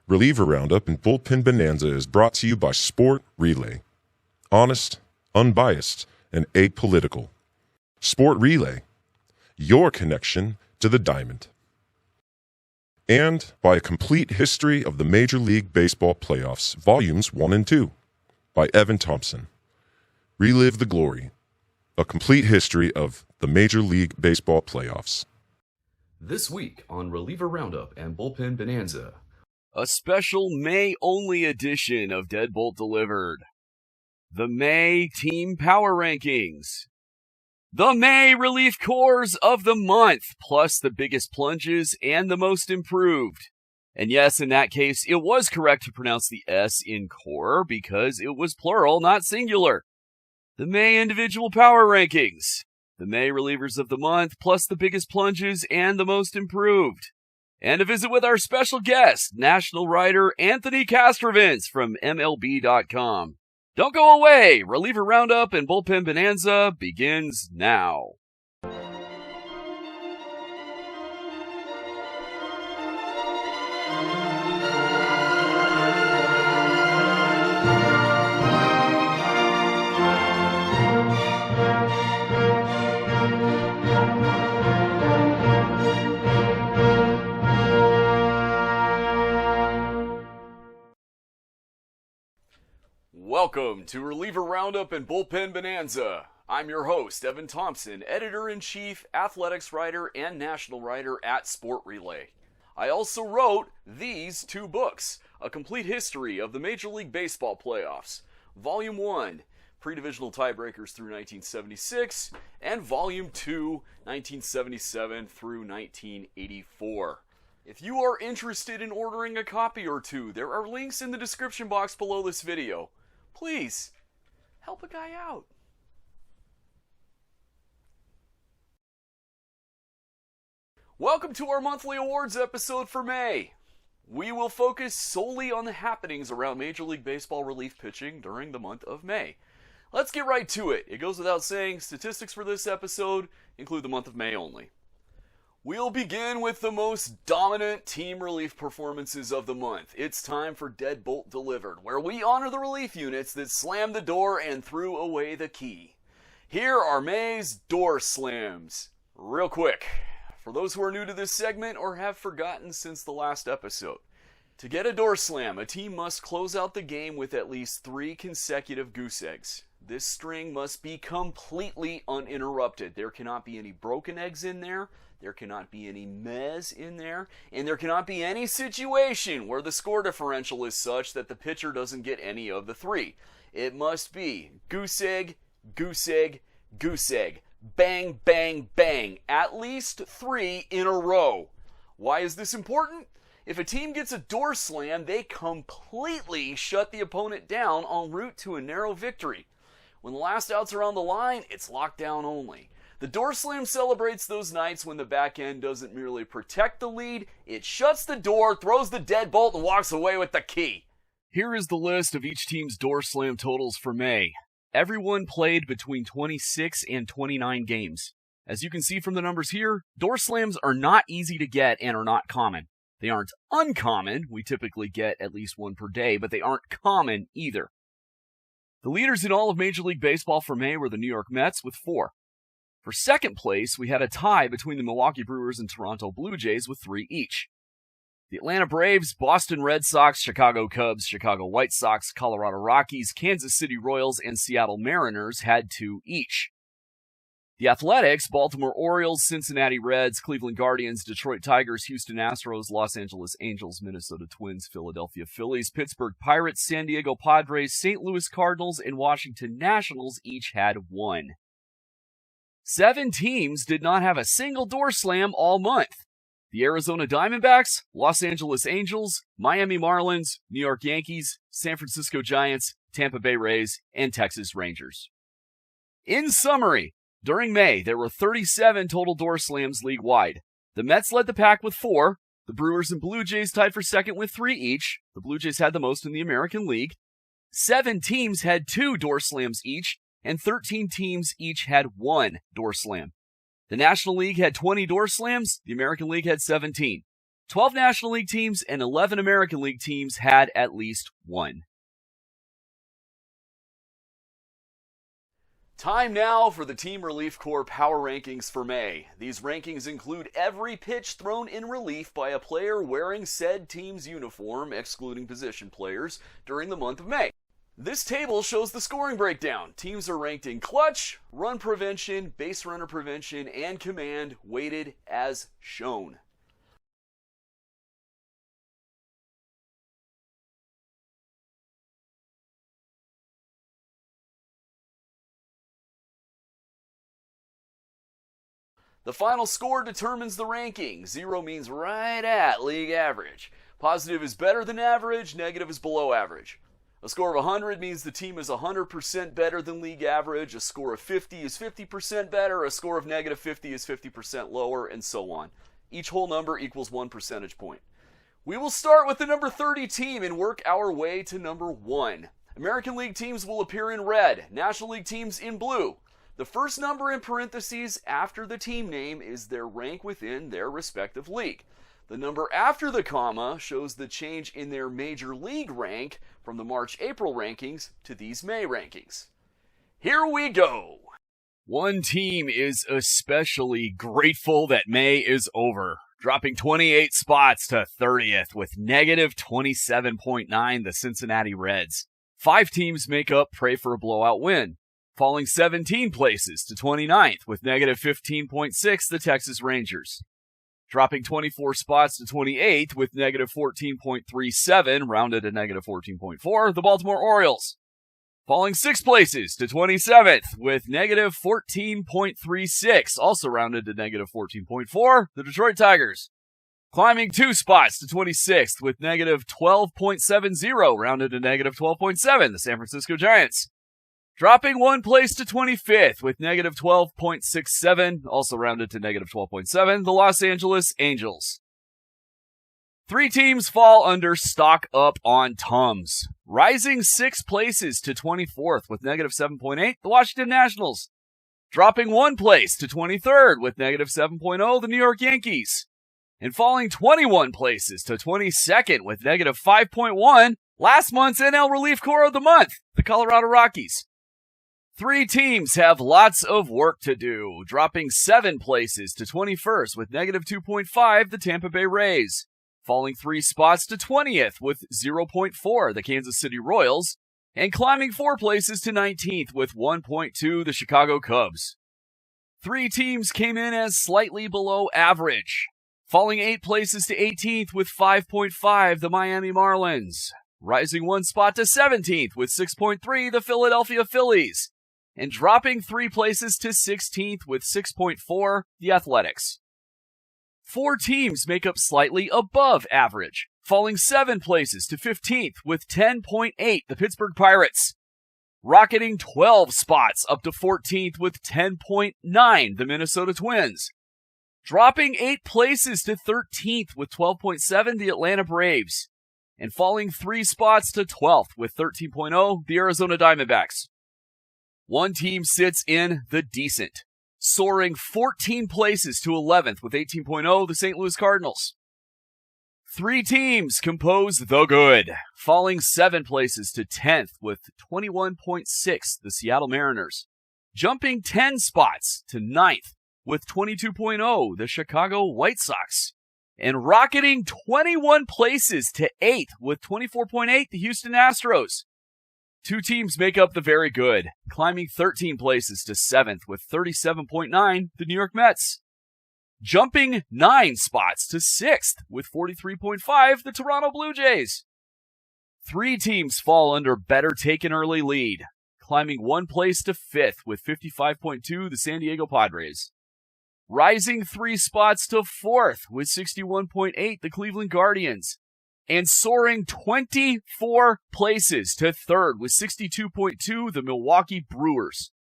Reliever Roundup and Bullpen Bonanza is brought to you by Sport Relay. Honest, unbiased, and apolitical. Sport Relay, your connection to the diamond. And by A Complete History of the Major League Baseball Playoffs, Volumes 1 and 2, by Evan Thompson. Relive the glory. A Complete History of the Major League Baseball Playoffs. This week on Reliever Roundup and Bullpen Bonanza, a special May-only edition of Deadbolt Delivered. The May Team Power Rankings. The May Relief Cores of the Month, plus the biggest plunges and the most improved. And yes, in that case, it was correct to pronounce the S in core because it was plural, not singular. The May Individual Power Rankings. The May Relievers of the Month, plus the biggest plunges and the most improved. And a visit with our special guest, national writer Anthony Castrovince from MLB.com. Don't go away! Reliever Roundup and Bullpen Bonanza begins now. Welcome to Reliever Roundup and Bullpen Bonanza. I'm your host, Evan Thompson, Editor-in-Chief, Athletics Writer, and National Writer at Sport Relay. I also wrote these two books, A Complete History of the Major League Baseball Playoffs, Volume 1, Pre-Divisional Tiebreakers through 1976, and Volume 2, 1977 through 1984. If you are interested in ordering a copy or two, there are links in the description box below this video. Please, help a guy out. Welcome to our monthly awards episode for May. We will focus solely on the happenings around Major League Baseball relief pitching during the month of May. Let's get right to it. It goes without saying, statistics for this episode include the month of May only. We'll begin with the most dominant team relief performances of the month. It's time for Deadbolt Delivered, where we honor the relief units that slammed the door and threw away the key. Here are May's door slams. Real quick, for those who are new to this segment or have forgotten since the last episode, to get a door slam, a team must close out the game with at least 3 consecutive goose eggs. This string must be completely uninterrupted. There cannot be any broken eggs in there. There cannot be any mezz in there, and there cannot be any situation where the score differential is such that the pitcher doesn't get any of the 3. It must be goose egg, goose egg, goose egg. Bang, bang, bang. At least 3 in a row. Why is this important? If a team gets a door slam, they completely shut the opponent down en route to a narrow victory. When the last outs are on the line, it's lockdown only. The door slam celebrates those nights when the back end doesn't merely protect the lead, it shuts the door, throws the deadbolt, and walks away with the key. Here is the list of each team's door slam totals for May. Everyone played between 26 and 29 games. As you can see from the numbers here, door slams are not easy to get and are not common. They aren't uncommon, we typically get at least one per day, but they aren't common either. The leaders in all of Major League Baseball for May were the New York Mets with 4. For second place, we had a tie between the Milwaukee Brewers and Toronto Blue Jays with 3 each. The Atlanta Braves, Boston Red Sox, Chicago Cubs, Chicago White Sox, Colorado Rockies, Kansas City Royals, and Seattle Mariners had 2 each. The Athletics, Baltimore Orioles, Cincinnati Reds, Cleveland Guardians, Detroit Tigers, Houston Astros, Los Angeles Angels, Minnesota Twins, Philadelphia Phillies, Pittsburgh Pirates, San Diego Padres, St. Louis Cardinals, and Washington Nationals each had 1. 7 teams did not have a single door slam all month. The Arizona Diamondbacks, Los Angeles Angels, Miami Marlins, New York Yankees, San Francisco Giants, Tampa Bay Rays, and Texas Rangers. In summary, during May, there were 37 total door slams league-wide. The Mets led the pack with 4. The Brewers and Blue Jays tied for second with 3 each. The Blue Jays had the most in the American League. 7 teams had 2 door slams each, and 13 teams each had 1 door slam. The National League had 20 door slams, the American League had 17. 12 National League teams and 11 American League teams had at least one. Time now for the Team Relief Corps Power Rankings for May. These rankings include every pitch thrown in relief by a player wearing said team's uniform, excluding position players, during the month of May. This table shows the scoring breakdown. Teams are ranked in clutch, run prevention, base runner prevention, and command, weighted as shown. The final score determines the ranking. 0 means right at league average. Positive is better than average, negative is below average. A score of 100 means the team is 100% better than league average. A score of 50 is 50% better. A score of negative 50 is 50% lower, and so on. Each whole number equals 1 percentage point. We will start with the number 30 team and work our way to number 1. American League teams will appear in red, National League teams in blue. The first number in parentheses after the team name is their rank within their respective league. The number after the comma shows the change in their major league rank from the March-April rankings to these May rankings. Here we go! One team is especially grateful that May is over, dropping 28 spots to 30th with negative 27.9, the Cincinnati Reds. 5 teams make up Pray for a Blowout win, falling 17 places to 29th with negative 15.6, the Texas Rangers. Dropping 24 spots to 28th with negative 14.37, rounded to negative 14.4, the Baltimore Orioles. Falling 6 places to 27th with negative 14.36, also rounded to negative 14.4, the Detroit Tigers. Climbing 2 spots to 26th with negative 12.70, rounded to negative 12.7, the San Francisco Giants. Dropping 1 place to 25th with negative 12.67, also rounded to negative 12.7, the Los Angeles Angels. 3 teams fall under stock up on Tums. Rising 6 places to 24th with negative 7.8, the Washington Nationals. Dropping 1 place to 23rd with negative 7.0, the New York Yankees. And falling 21 places to 22nd with negative 5.1, last month's NL Relief Corps of the Month, the Colorado Rockies. 3 teams have lots of work to do, dropping 7 places to 21st with negative 2.5, the Tampa Bay Rays. Falling 3 spots to 20th with 0.4, the Kansas City Royals. And climbing 4 places to 19th with 1.2, the Chicago Cubs. 3 teams came in as slightly below average. Falling 8 places to 18th with 5.5, the Miami Marlins. Rising 1 spot to 17th with 6.3, the Philadelphia Phillies. And dropping 3 places to 16th with 6.4, the Athletics. 4 teams make up slightly above average, falling 7 places to 15th with 10.8, the Pittsburgh Pirates. Rocketing 12 spots up to 14th with 10.9, the Minnesota Twins. Dropping 8 places to 13th with 12.7, the Atlanta Braves. And falling 3 spots to 12th with 13.0, the Arizona Diamondbacks. 1 team sits in the decent, soaring 14 places to 11th with 18.0, the St. Louis Cardinals. 3 teams compose the good, falling 7 places to 10th with 21.6, the Seattle Mariners. Jumping 10 spots to 9th with 22.0, the Chicago White Sox. And rocketing 21 places to 8th with 24.8, the Houston Astros. 2 teams make up the very good, climbing 13 places to 7th with 37.9, the New York Mets. Jumping 9 spots to 6th with 43.5, the Toronto Blue Jays. 3 teams fall under better take an early lead, climbing 1 place to 5th with 55.2, the San Diego Padres. Rising 3 spots to 4th with 61.8, the Cleveland Guardians. And soaring 24 places to 3rd with 62.2, the Milwaukee Brewers.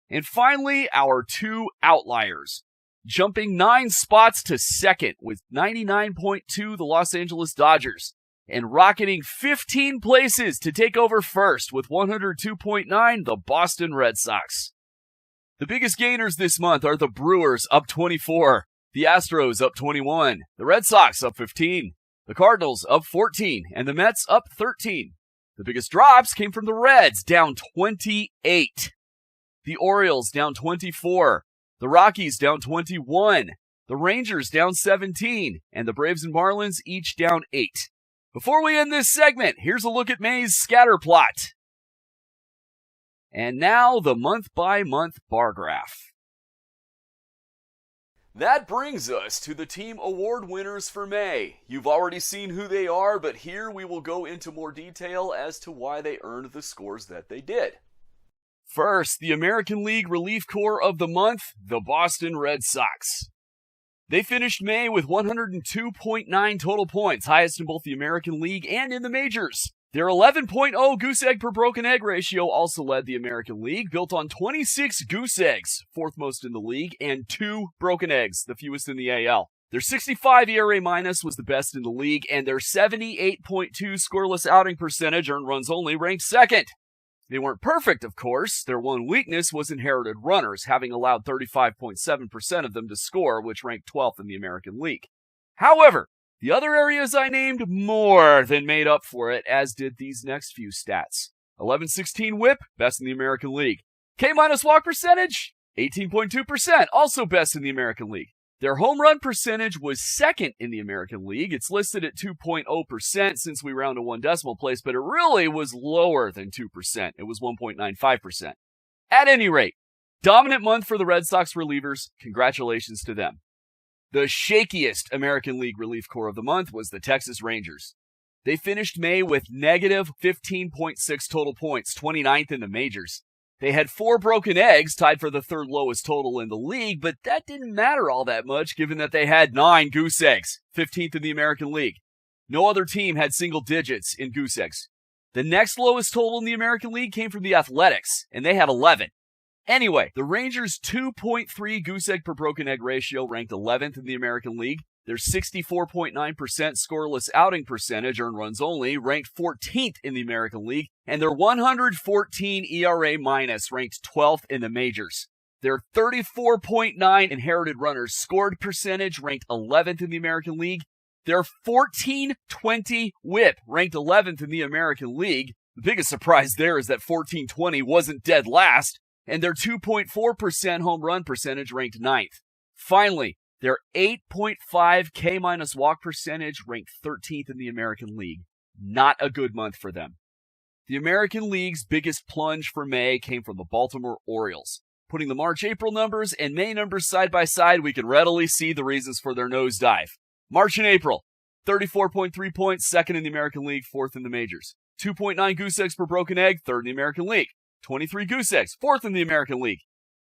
And finally, our 2 outliers. Jumping 9 spots to 2nd with 99.2, the Los Angeles Dodgers. And rocketing 15 places to take over 1st with 102.9, the Boston Red Sox. The biggest gainers this month are the Brewers, up 24. The Astros up 21, the Red Sox up 15, the Cardinals up 14, and the Mets up 13. The biggest drops came from the Reds, down 28. The Orioles down 24, the Rockies down 21, the Rangers down 17, and the Braves and Marlins each down 8. Before we end this segment, here's a look at May's scatter plot. And now the month-by-month bar graph. That brings us to the team award winners for May. You've already seen who they are, but here we will go into more detail as to why they earned the scores that they did. First, the American League Relief Corps of the Month, the Boston Red Sox. They finished May with 102.9 total points, highest in both the American League and in the majors. Their 11.0 goose egg per broken egg ratio also led the American League, built on 26 goose eggs, fourth most in the league, and 2 broken eggs, the fewest in the AL. Their 65 ERA minus was the best in the league, and their 78.2 scoreless outing percentage, earned runs only, ranked second. They weren't perfect, of course. Their one weakness was inherited runners, having allowed 35.7% of them to score, which ranked 12th in the American League. However, the other areas I named more than made up for it, as did these next few stats. 11-16 whip, best in the American League. K-minus walk percentage, 18.2%, also best in the American League. Their home run percentage was second in the American League. It's listed at 2.0% since we round to one decimal place, but it really was lower than 2%. It was 1.95%. At any rate, dominant month for the Red Sox relievers. Congratulations to them. The shakiest American League Relief Corps of the month was the Texas Rangers. They finished May with negative 15.6 total points, 29th in the majors. They had 4 broken eggs, tied for the third lowest total in the league, but that didn't matter all that much given that they had 9 goose eggs, 15th in the American League. No other team had single digits in goose eggs. The next lowest total in the American League came from the Athletics, and they had 11. Anyway, the Rangers' 2.3 goose egg per broken egg ratio ranked 11th in the American League. Their 64.9% scoreless outing percentage, earned runs only, ranked 14th in the American League, and their 114 ERA minus ranked 12th in the majors. Their 34.9 inherited runners scored percentage ranked 11th in the American League. Their 14-20 whip ranked 11th in the American League. The biggest surprise there is that 14-20 wasn't dead last, and their 2.4% home run percentage ranked 9th. Finally, their 8.5 K-minus walk percentage ranked 13th in the American League. Not a good month for them. The American League's biggest plunge for May came from the Baltimore Orioles. Putting the March-April numbers and May numbers side by side, we can readily see the reasons for their nosedive. March and April, 34.3 points, second in the American League, fourth in the majors. 2.9 goose eggs per broken egg, third in the American League. 23 goose eggs, fourth in the American League.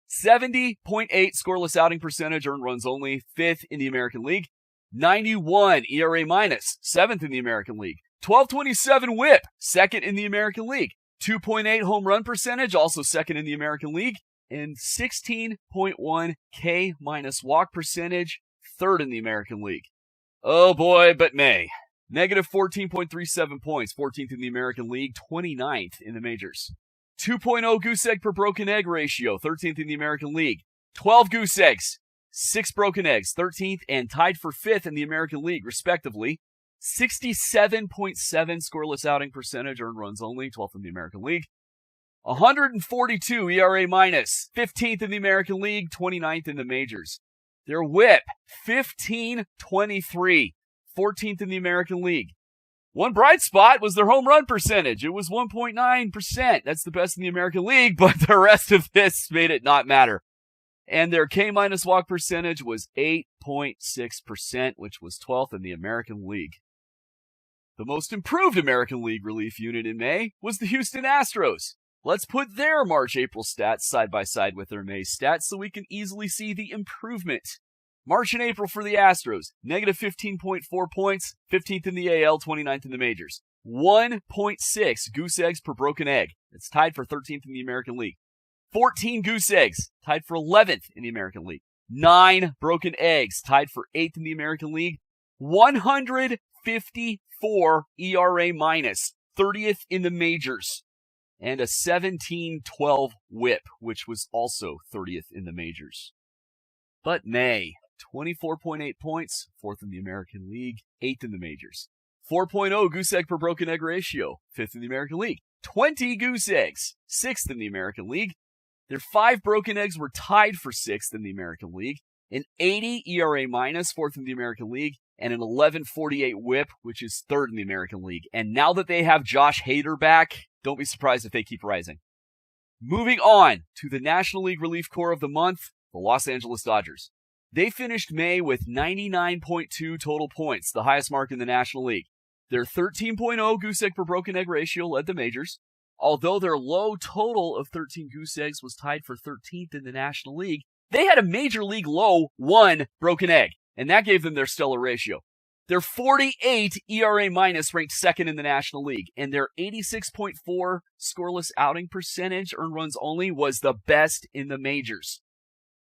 70.8 scoreless outing percentage, earned runs only, fifth in the American League. 91 ERA minus, seventh in the American League. 12.27 whip, second in the American League. 2.8 home run percentage, also second in the American League. And 16.1 K minus walk percentage, third in the American League. Oh boy, but May. Negative 14.37 points, 14th in the American League, 29th in the majors. 2.0 goose egg per broken egg ratio, 13th in the American League. 12 goose eggs, 6 broken eggs, 13th and tied for 5th in the American League, respectively. 67.7 scoreless outing percentage, earned runs only, 12th in the American League. 142 ERA minus, 15th in the American League, 29th in the majors. Their whip, 15.23, 14th in the American League. One bright spot was their home run percentage. It was 1.9%. That's the best in the American League, but the rest of this made it not matter. And their K-minus walk percentage was 8.6%, which was 12th in the American League. The most improved American League relief unit in May was the Houston Astros. Let's put their March-April stats side by side with their May stats so we can easily see the improvement. March and April for the Astros, negative 15.4 points, 15th in the AL, 29th in the majors. 1.6 goose eggs per broken egg. It's tied for 13th in the American League. 14 goose eggs, tied for 11th in the American League. 9 broken eggs, tied for 8th in the American League. 154 ERA minus, 30th in the majors. And a 17-12 whip, which was also 30th in the majors. But May. 24.8 points, 4th in the American League, 8th in the majors. 4.0 goose egg per broken egg ratio, 5th in the American League. 20 goose eggs, 6th in the American League. Their 5 broken eggs were tied for 6th in the American League. An 80 ERA minus, 4th in the American League, and an 11.48 whip, which is 3rd in the American League. And now that they have Josh Hader back, don't be surprised if they keep rising. Moving on to the National League Relief Corps of the month, the Los Angeles Dodgers. They finished May with 99.2 total points, the highest mark in the National League. Their 13.0 goose egg per broken egg ratio led the majors, although their low total of 13 goose eggs was tied for 13th in the National League. They had a major league low 1 broken egg, and that gave them their stellar ratio. Their 48 ERA minus ranked 2nd in the National League, and their 86.4 scoreless outing percentage, earned runs only, was the best in the majors.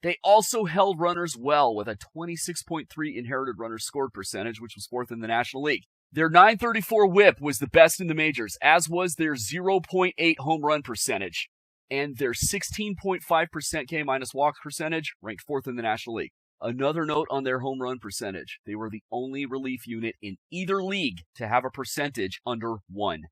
They also held runners well with a 26.3 inherited runners scored percentage, which was 4th in the National League. Their .934 whip was the best in the majors, as was their 0.8 home run percentage. And their 16.5% K- walk percentage ranked 4th in the National League. Another note on their home run percentage. They were the only relief unit in either league to have a percentage under 1.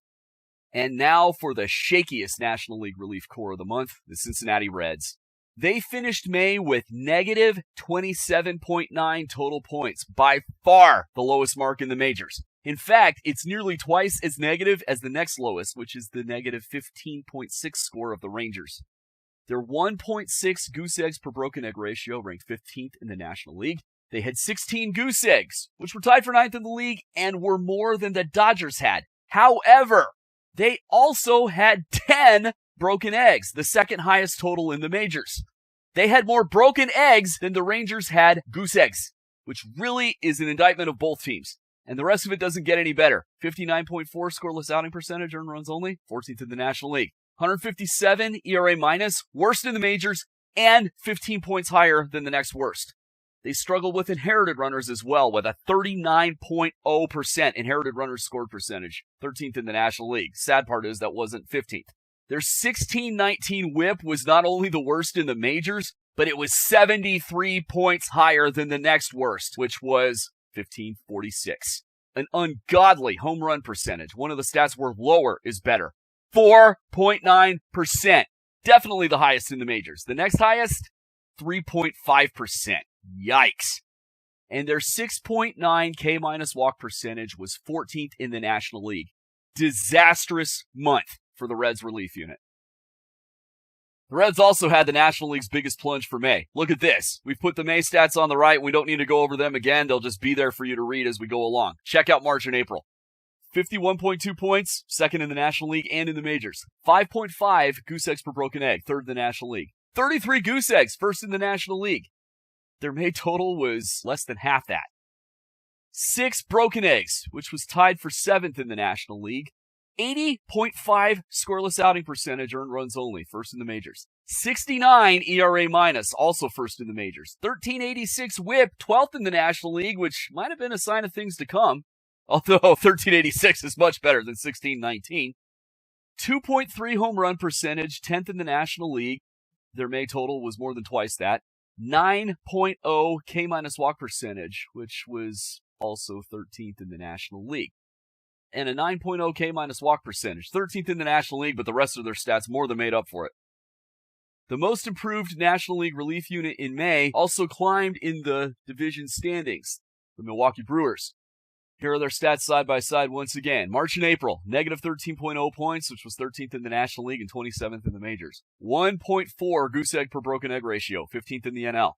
And now for the shakiest National League Relief Corps of the month, the Cincinnati Reds. They finished May with negative 27.9 total points, by far the lowest mark in the majors. In fact, it's nearly twice as negative as the next lowest, which is the negative 15.6 score of the Rangers. Their 1.6 goose eggs per broken egg ratio ranked 15th in the National League. They had 16 goose eggs, which were tied for 9th in the league and were more than the Dodgers had. However, they also had 10 broken eggs, the second highest total in the majors. They had more broken eggs than the Rangers had goose eggs, which really is an indictment of both teams. And the rest of it doesn't get any better. 59.4 scoreless outing percentage, earned runs only, 14th in the National League. 157 ERA minus, worst in the majors, and 15 points higher than the next worst. They struggled with inherited runners as well, with a 39.0% inherited runners scored percentage, 13th in the National League. Sad part is that wasn't 15th. Their 16-19 whip was not only the worst in the majors, but it was 73 points higher than the next worst, which was 1546. An ungodly home run percentage. One of the stats where lower is better. 4.9%. Definitely the highest in the majors. The next highest, 3.5%. Yikes. And their 6.9 K- walk percentage was 14th in the National League. Disastrous month for the Reds relief unit. The Reds also had the National League's biggest plunge for May. Look at this. We've put the May stats on the right. We don't need to go over them again. They'll just be there for you to read as we go along. Check out March and April. 51.2 points, 2nd in the National League and in the majors. 5.5 goose eggs per broken egg, 3rd in the National League. 33 goose eggs, 1st in the National League. Their May total was less than half that. 6 broken eggs, which was tied for 7th in the National League. 80.5 scoreless outing percentage, earned runs only, 1st in the majors. 69 ERA minus, also 1st in the majors. 1386 whip, 12th in the National League, which might have been a sign of things to come. Although 1386 is much better than 1619. 2.3 home run percentage, 10th in the National League. Their May total was more than twice that. 9.0 K- walk percentage, which was also 13th in the National League. And a 9.0 K- walk percentage, 13th in the National League, but the rest of their stats more than made up for it. The most improved National League relief unit in May also climbed in the division standings, the Milwaukee Brewers. Here are their stats side by side once again. March and April, negative 13.0 points, which was 13th in the National League and 27th in the majors. 1.4 goose egg per broken egg ratio, 15th in the NL.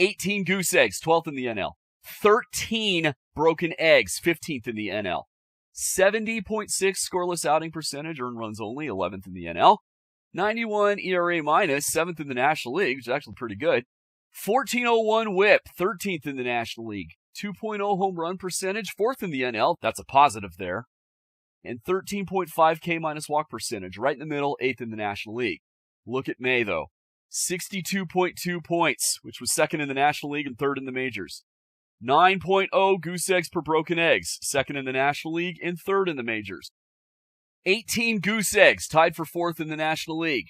18 goose eggs, 12th in the NL. 13 broken eggs, 15th in the NL. 70.6 scoreless outing percentage, earned runs only, 11th in the NL. 91 ERA minus, 7th in the National League, which is actually pretty good. 1401 whip, 13th in the National League. 2.0 home run percentage, 4th in the NL. That's a positive there. And 13.5 K- walk percentage, right in the middle, 8th in the National League. Look at May, though. 62.2 points, which was 2nd in the National League and 3rd in the majors. 9.0 goose eggs per broken eggs, 2nd in the National League and 3rd in the majors. 18 goose eggs, tied for 4th in the National League.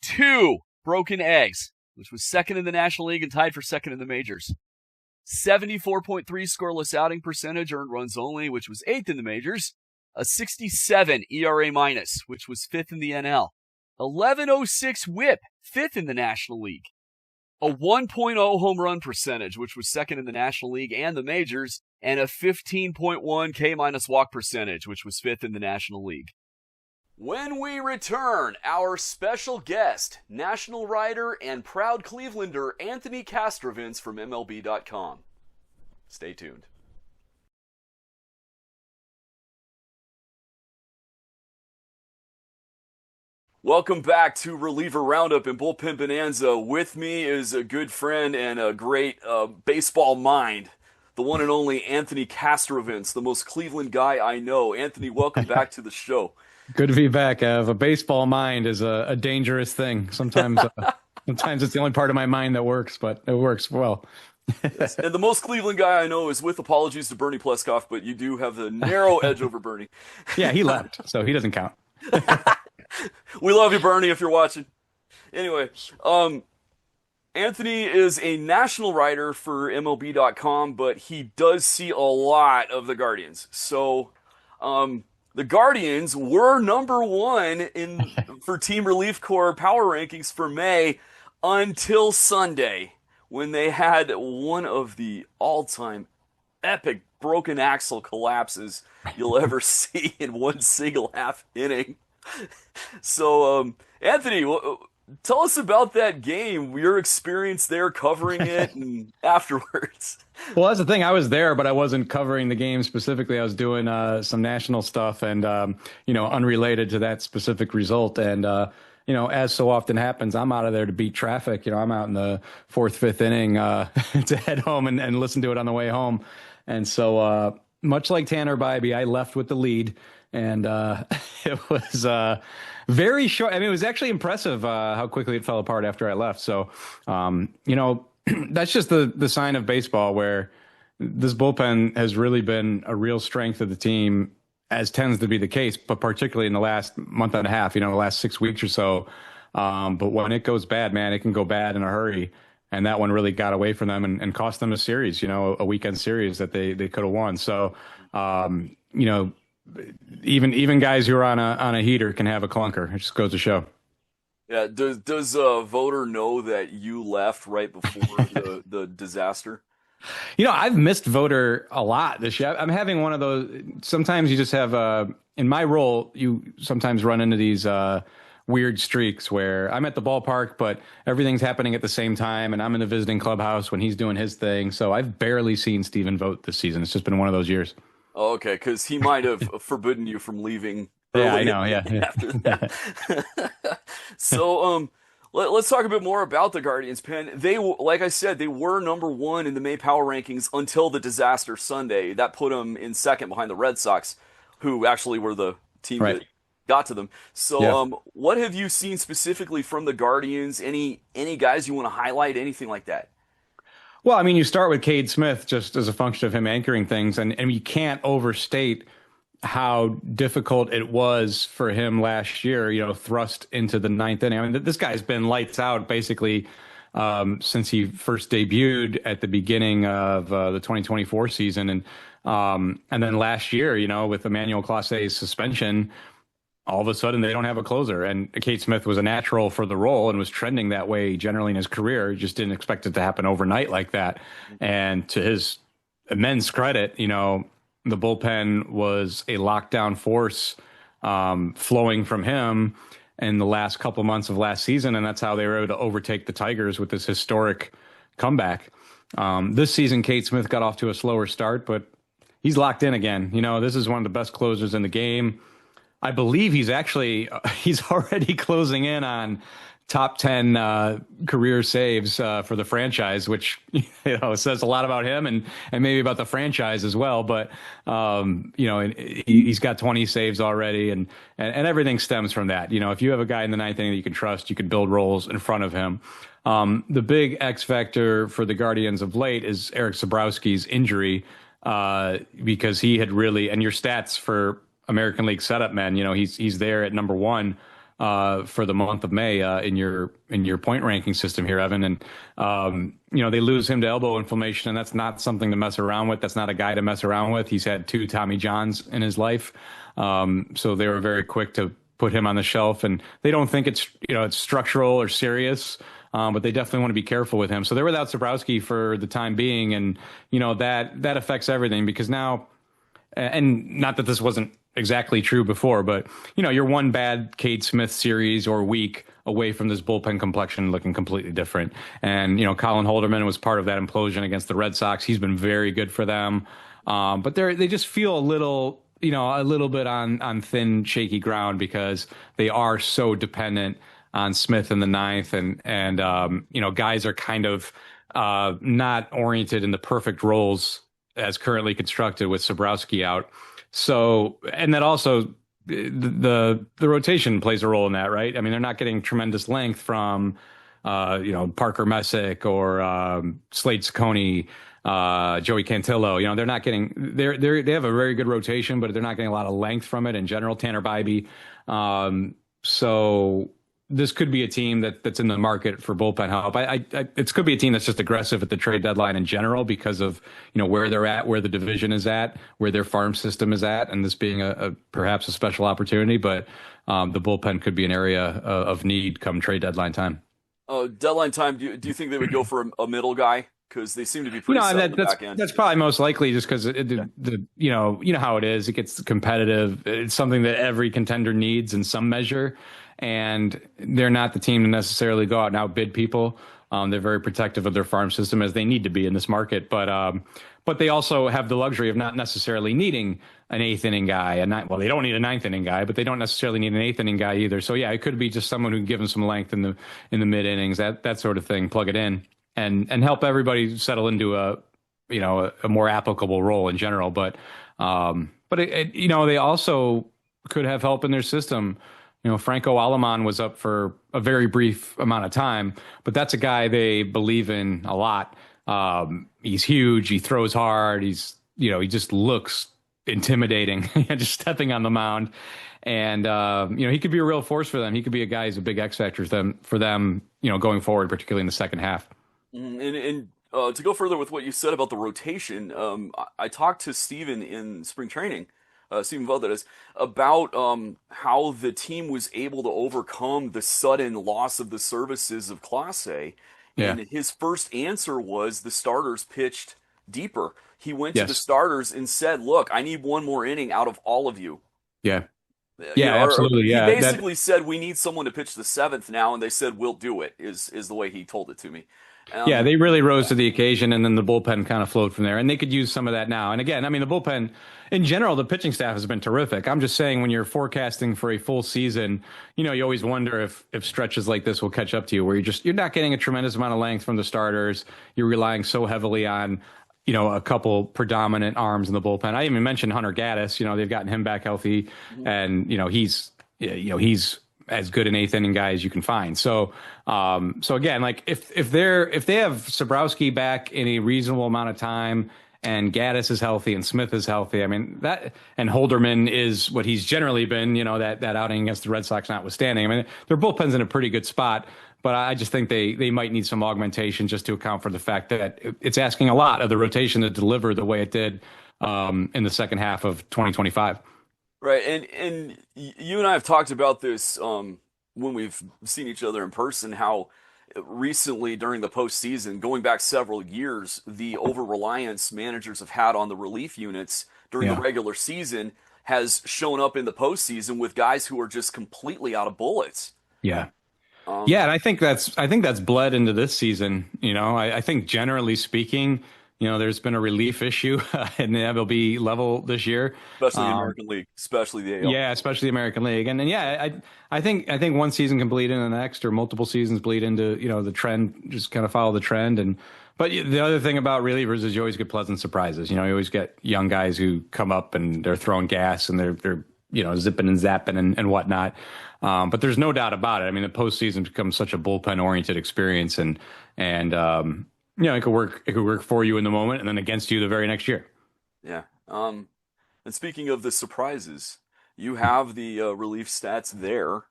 2 broken eggs, which was 2nd in the National League and tied for 2nd in the majors. 74.3 scoreless outing percentage, earned runs only, which was 8th in the majors. A 67 ERA minus, which was 5th in the NL. 11.06 whip, 5th in the National League. A 1.0 home run percentage, which was 2nd in the National League and the majors, and a 15.1 K- walk percentage, which was 5th in the National League. When we return, our special guest, national writer and proud Clevelander Anthony Castrovince from MLB.com. Stay tuned. Welcome back to Reliever Roundup and Bullpen Bonanza. With me is a good friend and a great baseball mind, the one and only Anthony Castrovince, the most Cleveland guy I know. Anthony, welcome back to the show. Good to be back, Ev. A baseball mind is a dangerous thing. Sometimes it's the only part of my mind that works, but it works well. Yes. And the most Cleveland guy I know is, with apologies to Bernie Pleskoff, but you do have the narrow edge over Bernie. Yeah, he left, so he doesn't count. We love you, Bernie, if you're watching. Anyway, Anthony is a national writer for MLB.com, but he does see a lot of the Guardians. So, the Guardians were number one for Team Relief Corps power rankings for May until Sunday, when they had one of the all-time epic broken axle collapses you'll ever see in one single half inning. So, Anthony, tell us about that game, your experience there covering it and afterwards. Well, that's the thing. I was there, but I wasn't covering the game specifically. I was doing some national stuff and, unrelated to that specific result. And, as so often happens, I'm out of there to beat traffic. I'm out in the 4th, 5th inning to head home and listen to it on the way home. And so much like Tanner Bybee, I left with the lead. And it was very short. I mean, it was actually impressive how quickly it fell apart after I left. So, that's just the sign of baseball, where this bullpen has really been a real strength of the team, as tends to be the case, but particularly in the last month and a half, the last 6 weeks or so. But when it goes bad, man, it can go bad in a hurry. And that one really got away from them and cost them a series, a weekend series that they could have won. So, even guys who are on a heater can have a clunker. It just goes to show. Yeah. Does a voter know that you left right before the disaster? I've missed voter a lot this year. I'm having one of those. Sometimes you just have in my role, you sometimes run into these weird streaks where I'm at the ballpark, but everything's happening at the same time, and I'm in the visiting clubhouse when he's doing his thing. So I've barely seen Steven vote this season. It's just been one of those years. Oh, okay, because he might have forbidden you from leaving. Yeah, I know. Yeah. After that. So, let's talk a bit more about the Guardians, Penn. They, like I said, they were number one in the May power rankings until the disaster Sunday. That put them in second behind the Red Sox, who actually were the team that got to them. So, what have you seen specifically from the Guardians? Any guys you want to highlight? Anything like that? Well, I mean, you start with Cade Smith just as a function of him anchoring things, and you can't overstate how difficult it was for him last year, thrust into the 9th inning. I mean, this guy's been lights out basically since he first debuted at the beginning of the 2024 season. And then last year, with Emmanuel Clase's suspension, all of a sudden they don't have a closer. And Cade Smith was a natural for the role and was trending that way generally in his career. He just didn't expect it to happen overnight like that. And to his immense credit, the bullpen was a lockdown force flowing from him in the last couple months of last season. And that's how they were able to overtake the Tigers with this historic comeback. This season, Cade Smith got off to a slower start, but he's locked in again. This is one of the best closers in the game. I believe he's already closing in on top 10 career saves for the franchise, which says a lot about him and maybe about the franchise as well. But he's got 20 saves already, and everything stems from that. If you have a guy in the 9th inning that you can trust, you can build roles in front of him. The big X factor for the Guardians of late is Eric Sabrowski's injury, because he had really, and your stats for American League setup men, he's there at number one for the month of May in your point ranking system here, Evan. And they lose him to elbow inflammation, and that's not something to mess around with. That's not a guy to mess around with. He's had 2 Tommy Johns in his life, so they were very quick to put him on the shelf. And they don't think it's structural or serious, but they definitely want to be careful with him. So they're without Sobrowski for the time being, and that affects everything, because now, and not that this wasn't exactly true before, but you're one bad Cade Smith series or week away from this bullpen complexion looking completely different. And Colin Holderman was part of that implosion against the Red Sox. He's been very good for them, but they just feel a little bit on thin, shaky ground, because they are so dependent on Smith in the ninth, and guys are kind of not oriented in the perfect roles as currently constructed with Sobrowski out. So, and that also the rotation plays a role in that, right? I mean, they're not getting tremendous length from Parker Messick or Slade Ciccone, Joey Cantillo. They're not getting they have a very good rotation, but they're not getting a lot of length from it in general. Tanner Bybee. So this could be a team that's in the market for bullpen help. It could be a team that's just aggressive at the trade deadline in general, because of where they're at, where the division is at, where their farm system is at, and this being perhaps a special opportunity. But the bullpen could be an area of need come trade deadline time. Deadline time. Do you think they would go for a middle guy? Because they seem to be pretty set in the back end. That's probably most likely, just because how it is. It gets competitive. It's something that every contender needs in some measure, and they're not the team to necessarily go out and outbid people. They're very protective of their farm system, as they need to be in this market. But they also have the luxury of not necessarily needing an 8th inning guy. They don't need a 9th inning guy, but they don't necessarily need an 8th inning guy either. So yeah, it could be just someone who can give them some length in the mid innings, that sort of thing. Plug it in and help everybody settle into a more applicable role in general. But they also could have help in their system. Franco Aleman was up for a very brief amount of time, but that's a guy they believe in a lot. He's huge. He throws hard. He just looks intimidating, just stepping on the mound. And, he could be a real force for them. He could be a guy who's a big X factor for them, going forward, particularly in the second half. And to go further with what you said about the rotation, I talked to Steven in spring training, Steven Valdez, about how the team was able to overcome the sudden loss of the services of Clase. Yeah. And his first answer was the starters pitched deeper. He went to the starters and said, look, I need one more inning out of all of you. Yeah. Yeah, absolutely. He basically said, we need someone to pitch the 7th now, and they said, we'll do it, is the way he told it to me. They really rose to the occasion, and then the bullpen kind of flowed from there. And they could use some of that now. And again, I mean, the bullpen, in general, the pitching staff has been terrific. I'm just saying, when you're forecasting for a full season, you always wonder if stretches like this will catch up to you, where you're not getting a tremendous amount of length from the starters. You're relying so heavily on, a couple predominant arms in the bullpen. I even mentioned Hunter Gaddis. They've gotten him back healthy, and he's as good an 8th inning guy as you can find. So again, like if they have Sobrowski back in a reasonable amount of time, and Gaddis is healthy and Smith is healthy, I mean, that, and Holderman is what he's generally been, that outing against the Red Sox notwithstanding. I mean, their bullpen's in a pretty good spot, but I just think they might need some augmentation, just to account for the fact that it's asking a lot of the rotation to deliver the way it did in the second half of 2025. Right, and you and I have talked about this when we've seen each other in person, how recently during the postseason, going back several years, the over-reliance managers have had on the relief units during the regular season has shown up in the postseason with guys who are just completely out of bullets. Yeah. And I think that's bled into this season. I think generally speaking, there's been a relief issue in the MLB level this year, especially the American League, especially the AL. Yeah, especially the American League, and I think one season can bleed into the next, or multiple seasons bleed into the trend. Just kind of follow the trend, but the other thing about relievers is you always get pleasant surprises. You always get young guys who come up and they're throwing gas and they're zipping and zapping and whatnot. But there's no doubt about it. I mean, the postseason becomes such a bullpen oriented experience, and it could work for you in the moment and then against you the very next year. Yeah. And speaking of the surprises, you have the relief stats there.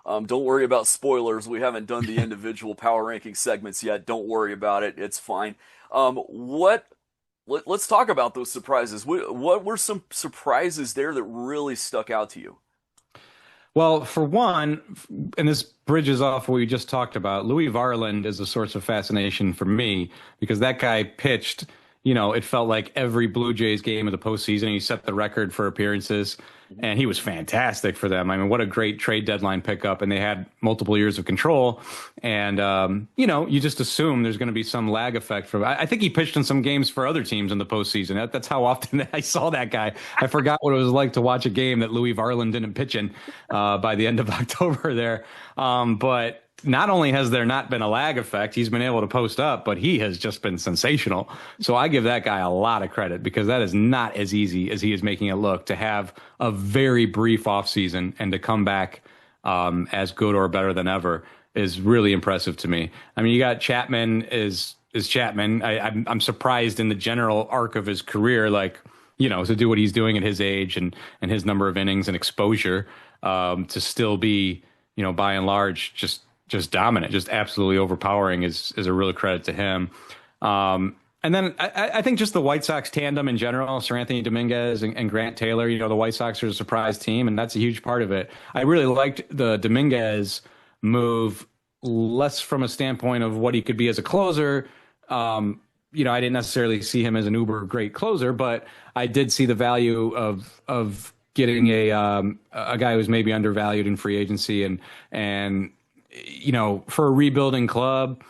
Don't worry about spoilers. We haven't done the individual power ranking segments yet. Don't worry about it. It's fine. Let's talk about those surprises. What were some surprises there that really stuck out to you? Well, for one, and this bridges off what we just talked about, Louis Varland is a source of fascination for me because that guy pitched, it felt like every Blue Jays game of the postseason. He set the record for appearances, and he was fantastic for them. I mean, what a great trade deadline pickup, and they had multiple years of control. And, you just assume there's going to be some lag effect from. I think he pitched in some games for other teams in the postseason. That's how often I saw that guy. I forgot what it was like to watch a game that Louis Varland didn't pitch in by the end of October there. But not only has there not been a lag effect, he's been able to post up, but he has just been sensational. So I give that guy a lot of credit because that is not as easy as he is making it look to have a very brief offseason and to come back as good or better than ever is really impressive to me. I mean, you got Chapman is Chapman. I'm surprised in the general arc of his career, to do what he's doing at his age and his number of innings and exposure to still be, by and large, just dominant, just absolutely overpowering is a real credit to him. And then I think just the White Sox tandem in general, Sir Anthony Dominguez and Grant Taylor, the White Sox are a surprise team, and that's a huge part of it. I really liked the Dominguez move, less from a standpoint of what he could be as a closer. I didn't necessarily see him as an uber great closer, but I did see the value of getting a guy who's maybe undervalued in free agency and for a rebuilding club,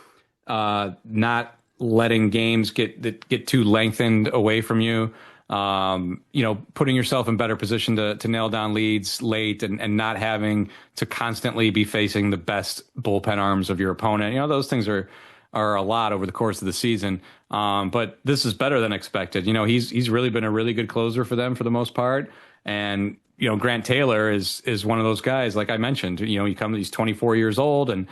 not letting games get too lengthened away from you, putting yourself in better position to nail down leads late and not having to constantly be facing the best bullpen arms of your opponent. Those things are a lot over the course of the season. But this is better than expected. He's really been a really good closer for them for the most part. And Grant Taylor is one of those guys, like I mentioned. He's 24 years old, and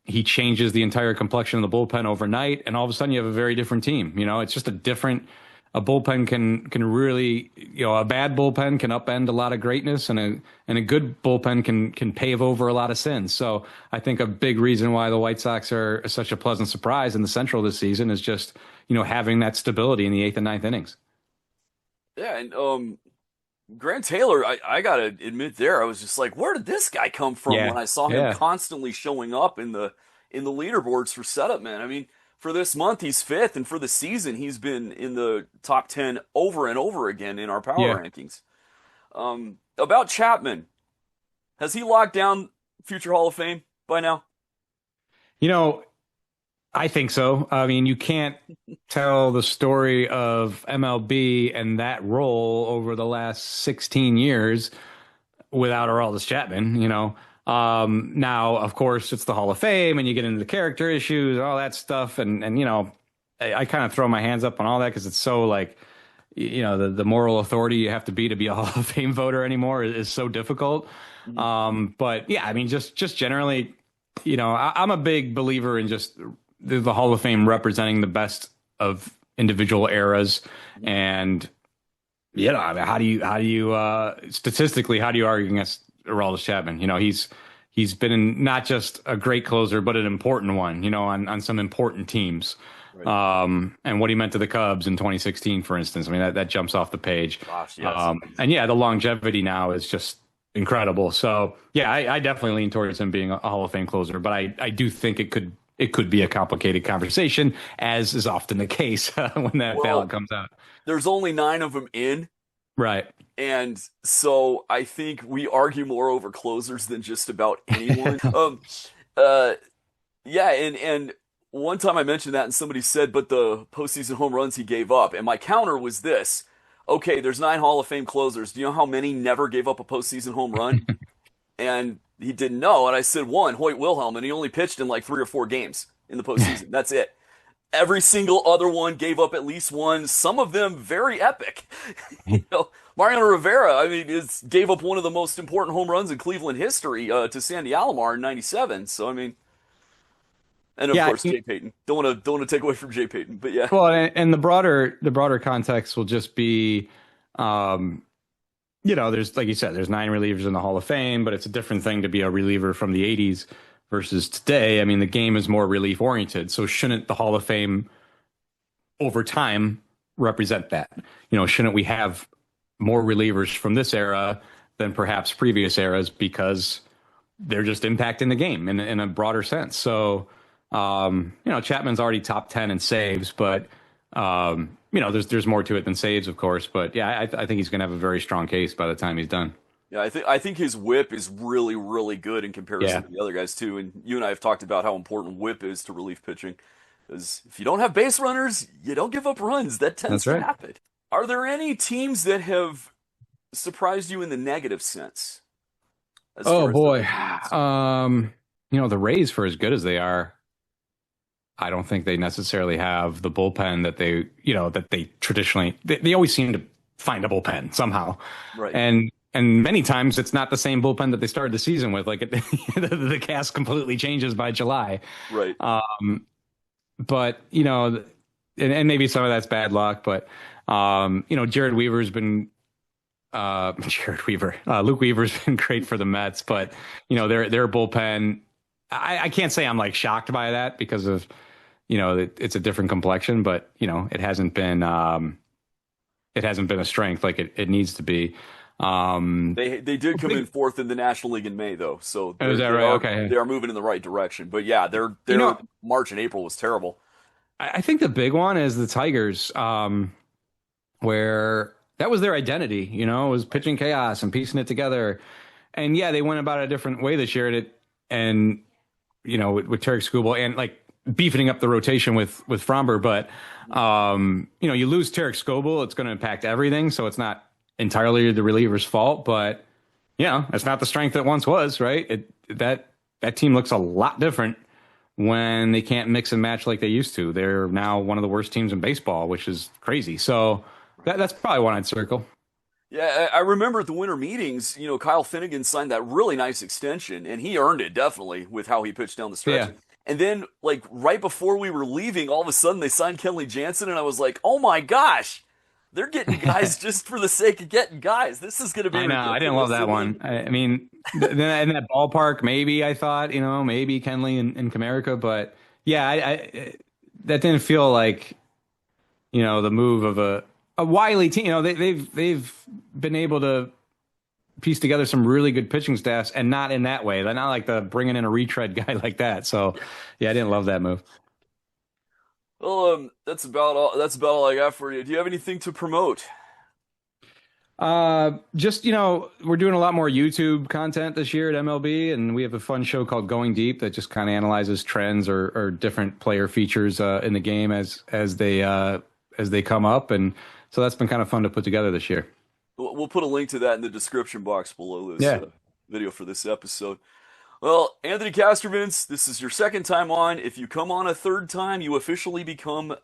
he changes the entire complexion of the bullpen overnight, and all of a sudden you have a very different team. It's just a bullpen can really, a bad bullpen can upend a lot of greatness, and a good bullpen can pave over a lot of sins. So I think a big reason why the White Sox are such a pleasant surprise in the Central this season is just having that stability in the 8th and 9th innings. Yeah, and Grant Taylor, I gotta admit I was just like, where did this guy come from when I saw him constantly showing up in the leaderboards for setup, man? I mean, for this month, he's 5th, and for the season, he's been in the top 10 over and over again in our power rankings. About Chapman, has he locked down future Hall of Fame by now? I think so. I mean, you can't tell the story of MLB and that role over the last 16 years without Aroldis Chapman, Now, of course, it's the Hall of Fame and you get into the character issues and all that stuff. And I kind of throw my hands up on all that because it's so the moral authority you have to be a Hall of Fame voter anymore is so difficult. But yeah, I mean, just generally, I'm a big believer in just the Hall of Fame representing the best of individual eras. And, I mean, how do you statistically, how do you argue against Aroldis Chapman? He's been in not just a great closer, but an important one, on some important teams. Right. And what he meant to the Cubs in 2016, for instance. I mean, that jumps off the page. Gosh, yes. And the longevity now is just incredible. So yeah, I definitely lean towards him being a Hall of Fame closer, but I do think it could be a complicated conversation, as is often the case when that ballot comes out. There's only 9 of them in. Right. And so I think we argue more over closers than just about anyone. And one time I mentioned that and somebody said, but the postseason home runs he gave up. And my counter was this. Okay, there's 9 Hall of Fame closers. Do you know how many never gave up a postseason home run? And he didn't know. And I said 1, Hoyt Wilhelm, and he only pitched in 3 or 4 games in the postseason. That's it. Every single other one gave up at least one, some of them very epic. Mariano Rivera, I mean, gave up one of the most important home runs in Cleveland history to Sandy Alomar in '97. So, I mean, and of course, Jay Payton. Don't want to take away from Jay Payton, but yeah. Well, and the broader context will just be, there's, like you said, there's 9 relievers in the Hall of Fame, but it's a different thing to be a reliever from the 80s versus today. I mean, the game is more relief oriented. So shouldn't the Hall of Fame over time represent that? Shouldn't we have more relievers from this era than perhaps previous eras because they're just impacting the game in a broader sense? So, Chapman's already top 10 in saves, but there's more to it than saves, of course. But yeah, I think he's going to have a very strong case by the time he's done. Yeah, I think his whip is really, really good in comparison to the other guys too. And you and I have talked about how important whip is to relief pitching. Because if you don't have base runners, you don't give up runs. That tends to happen. Are there any teams that have surprised you in the negative sense? Oh boy, the Rays, for as good as they are, I don't think they necessarily have the bullpen that they traditionally. They always seem to find a bullpen somehow, right? And many times it's not the same bullpen that they started the season with. Like the cast completely changes by July, right? But and maybe some of that's bad luck. But Jared Weaver's been. Luke Weaver's been great for the Mets, but their bullpen. I can't say I'm like shocked by that because of it's a different complexion, but it hasn't been a strength like it needs to be. They did come in 4th in the National League in May though, so is that right? Okay, they are moving in the right direction. But yeah, their March and April was terrible. I think the big one is the Tigers, where that was their identity. It was pitching chaos and piecing it together. And yeah, they went about it a different way this year. With Tarek Skubal and like beefing up the rotation with Fromber. But, you lose Tarek Skubal, it's going to impact everything. So it's not entirely the reliever's fault, but it's not the strength it once was, right? That team looks a lot different when they can't mix and match like they used to. They're now one of the worst teams in baseball, which is crazy. So that's probably one I'd circle. Yeah, I remember at the winter meetings, Kyle Finnegan signed that really nice extension, and he earned it definitely with how he pitched down the stretch. Yeah. And then, like, right before we were leaving, all of a sudden they signed Kenley Jansen, and I was like, oh my gosh, they're getting guys just for the sake of getting guys. This is going to be ridiculous. I didn't love that one. I mean, in that ballpark, maybe I thought, maybe Kenley and Comerica, but yeah, that didn't feel like, the move of a wily team. They've been able to piece together some really good pitching staffs, and not in that way. They're not like the bringing in a retread guy like that. So yeah, I didn't love that move. Well, that's about all I got for you. Do you have anything to promote? Just, we're doing a lot more YouTube content this year at MLB, and we have a fun show called Going Deep that just kind of analyzes trends or different player features in the game as they come up. And so that's been kind of fun to put together this year. We'll put a link to that in the description box below this video for this episode. Well, Anthony Castrovince, this is your second time on. If you come on a third time, you officially become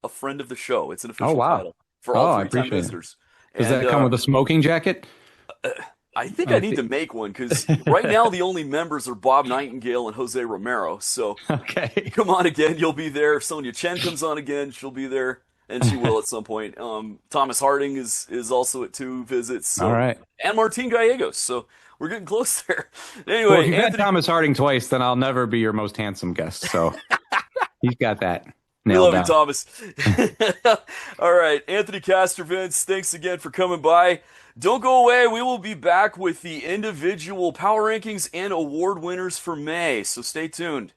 a friend of the show. It's an official title for all 3-time visitors. Does that come with a smoking jacket? I think I need to make one because right now the only members are Bob Nightingale and Jose Romero. So come on again, you'll be there. If Sonia Chen comes on again, she'll be there. And she will at some point. Thomas Harding is also at 2 visits. So, all right. And Martin Gallegos. So we're getting close there. Anyway, if you've had Thomas Harding twice, then I'll never be your most handsome guest. So he's got that. We love you, Thomas. All right. Anthony Castrovince, thanks again for coming by. Don't go away. We will be back with the individual power rankings and award winners for May. So stay tuned.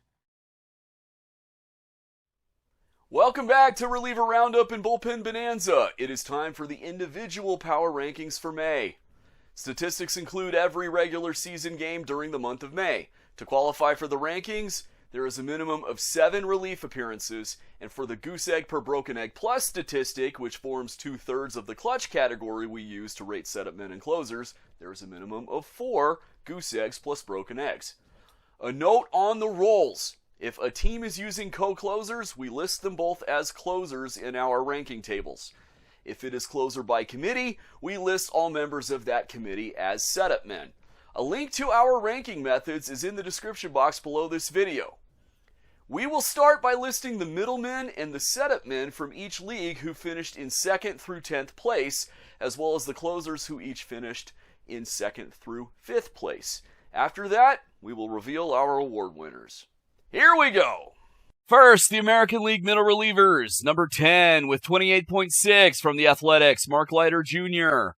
Welcome back to Reliever Roundup and Bullpen Bonanza. It is time for the individual power rankings for May. Statistics include every regular season game during the month of May. To qualify for the rankings, there is a minimum of 7 relief appearances, and for the Goose Egg per Broken Egg Plus statistic, which forms 2/3 of the clutch category we use to rate setup men and closers, there is a minimum of 4 Goose Eggs plus Broken Eggs. A note on the roles. If a team is using co-closers, we list them both as closers in our ranking tables. If it is closer by committee, we list all members of that committee as setup men. A link to our ranking methods is in the description box below this video. We will start by listing the middlemen and the setup men from each league who finished in 2nd through 10th place, as well as the closers who each finished in 2nd through 5th place. After that, we will reveal our award winners. Here we go! First, the American League middle relievers. Number 10 with 28.6 from the Athletics, Mark Leiter Jr.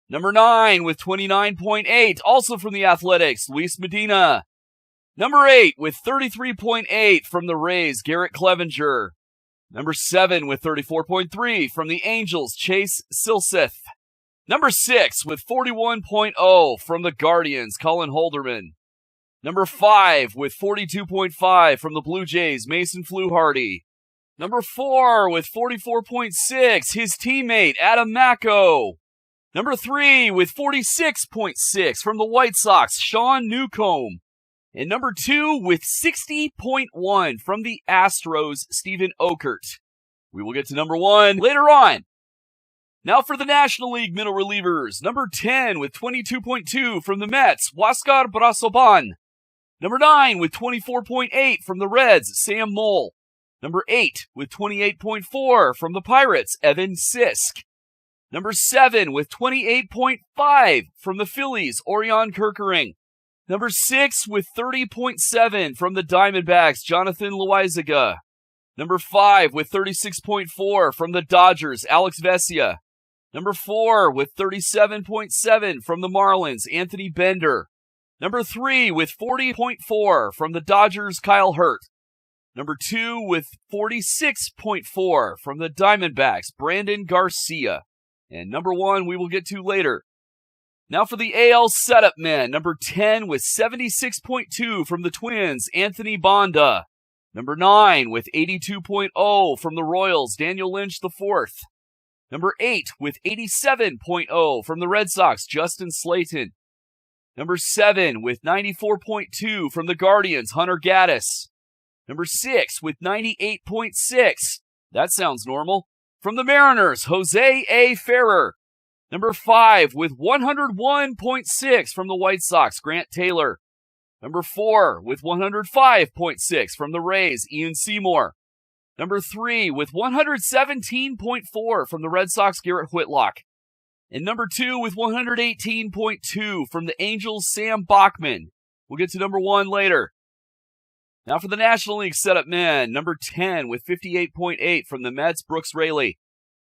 Number 9 with 29.8, also from the Athletics, Luis Medina. Number 8 with 33.8 from the Rays, Garrett Clevenger. Number 7 with 34.3 from the Angels, Chase Silseth. Number 6 with 41.0 from the Guardians, Colin Holderman. Number 5 with 42.5 from the Blue Jays, Mason Fluharty. Number 4 with 44.6, his teammate, Adam Macko. Number 3 with 46.6 from the White Sox, Sean Newcomb. And number 2 with 60.1 from the Astros, Stephen Okert. We will get to number 1 later on. Now for the National League middle relievers. Number 10 with 22.2 from the Mets, Huáscar Brazoban. Number 9 with 24.8 from the Reds, Sam Moll. Number 8 with 28.4 from the Pirates, Evan Sisk. Number 7 with 28.5 from the Phillies, Orion Kerkering. Number 6 with 30.7 from the Diamondbacks, Jonathan Loaizaga. Number 5 with 36.4 from the Dodgers, Alex Vesia. Number 4 with 37.7 from the Marlins, Anthony Bender. Number 3 with 40.4 from the Dodgers, Kyle Hurt. Number 2 with 46.4 from the Diamondbacks, Brandon Garcia. And number 1 we will get to later. Now for the AL setup men. Number 10 with 76.2 from the Twins, Anthony Banda. Number 9 with 82.0 from the Royals, Daniel Lynch IV. Number 8 with 87.0 from the Red Sox, Justin Slayton. Number 7 with 94.2 from the Guardians, Hunter Gaddis. Number 6 with 98.6, that sounds normal, from the Mariners, Jose A. Ferrer. Number 5 with 101.6 from the White Sox, Grant Taylor. Number 4 with 105.6 from the Rays, Ian Seymour. Number 3 with 117.4 from the Red Sox, Garrett Whitlock. And number 2 with 118.2 from the Angels, Sam Bachman. We'll get to number 1 later. Now for the National League setup men. Number 10 with 58.8 from the Mets, Brooks Raley.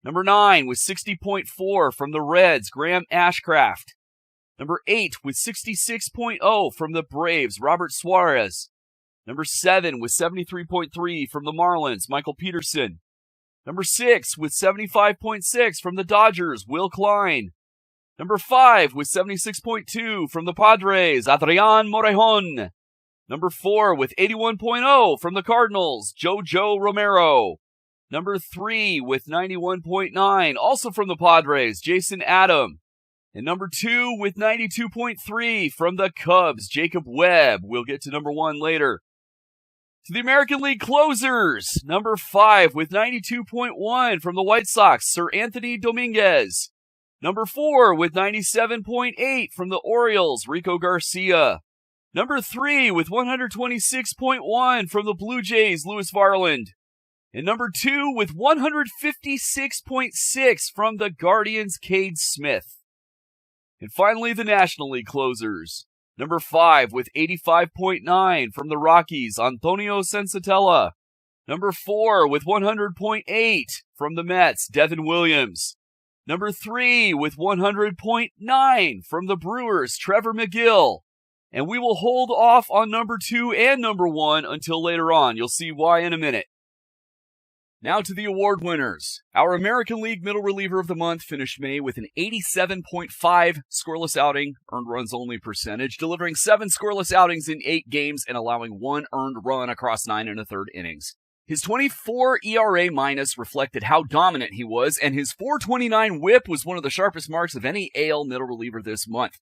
Number 9 with 60.4 from the Reds, Graham Ashcraft. Number 8 with 66.0 from the Braves, Robert Suarez. Number 7 with 73.3 from the Marlins, Michael Peterson. Number 6 with 75.6 from the Dodgers, Will Klein. Number 5 with 76.2 from the Padres, Adrian Morejon. Number 4 with 81.0 from the Cardinals, Jojo Romero. Number 3 with 91.9, also from the Padres, Jason Adam. And number 2 with 92.3 from the Cubs, Jacob Webb. We'll get to number 1 later. To the American League closers, number 5 with 92.1 from the White Sox, Sir Anthony Dominguez. Number 4 with 97.8 from the Orioles, Rico Garcia. Number 3 with 126.1 from the Blue Jays, Lewis Varland. And number 2 with 156.6 from the Guardians, Cade Smith. And finally, the National League closers. Number 5 with 85.9 from the Rockies, Antonio Sensatella. Number 4 with 100.8 from the Mets, Devin Williams. Number 3 with 100.9 from the Brewers, Trevor McGill. And we will hold off on number 2 and number 1 until later on. You'll see why in a minute. Now to the award winners. Our American League Middle Reliever of the Month finished May with an 87.5 scoreless outing, earned runs only percentage, delivering 7 scoreless outings in 8 games and allowing 1 earned run across 9 1/3 innings. His 24 ERA minus reflected how dominant he was, and his .429 whip was one of the sharpest marks of any AL middle reliever this month.